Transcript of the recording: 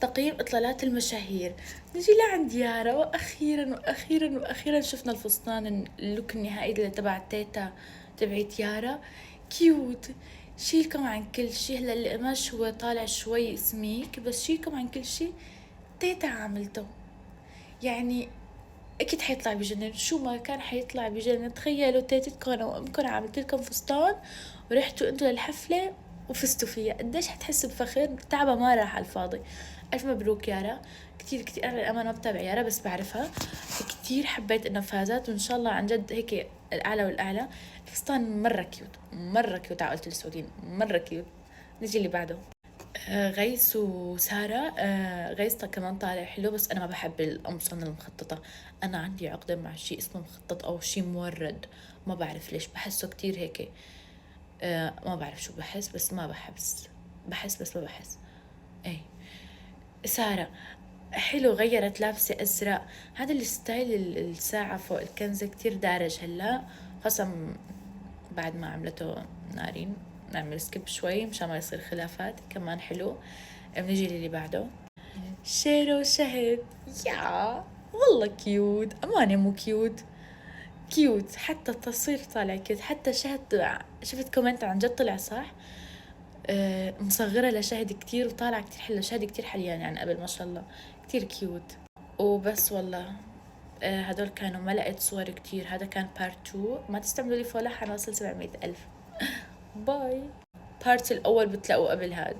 تقييم إطلالات المشاهير. نجي لعند يارا، وأخيرا شفنا الفستان اللوك النهائي اللي تبع تيتا تبعت يارا. كيوت. شيلكم عن كل شي. هلا القماش هو طالع شوي سميك، بس شيلكم عن كل شي تيتا عملته. يعني اكيد حيطلع بجنن، شو ما كان حيطلع بجنن. تخيلوا تيتتكم وامكم عملت لكم فستان ورحتوا انتوا للحفله وفزتوا فيها، قديش حتحسوا بفخر. تعبها ما راح على الفاضي. الف مبروك يارا. كتير انا للامانه ما بتابع يارا بس بعرفها، كتير حبيت انها فازت، وان شاء الله عن جد هيك الاعلى والاعلى. الفستان مره كيوت، مره كيوت. عقلت السعوديين مره كيوت. نجي اللي بعده. غيس وسارة. غيس كمان طالع حلو، بس أنا ما بحب القمصان المخططة. أنا عندي عقدة مع شيء اسمه مخطط أو شيء مورد. ما بعرف ليش بحسه كتير هيك. ما بعرف شو بحس، بس ما بحس بس ما بحس. ايه. سارة حلو، غيرت لابسة أزرق. هذا الستايل الساعة فوق الكنزة كتير دارج هلا، خاصة بعد ما عملته نارين. نعمل سكيب شوي مشان ما يصير خلافات. كمان حلو. بنيجي للي بعده. شيرو شهد. يا والله كيوت، أمانة مو كيوت. كيوت حتى التصوير طالع كيوت. حتى شهد شفت كومنت عن جد طلع صح. مصغرة لشهد كتير وطالع كتير حلو. شهد كتير حليان عن قبل ما شاء الله، كتير كيوت. وبس والله. هدول كانوا ما لقيت صور كتير. هذا كان بارت 2. ما تستعملوا لي فولح، حنوصل 700,000. باي. بارت الأول بتلاقوا قبل هاد.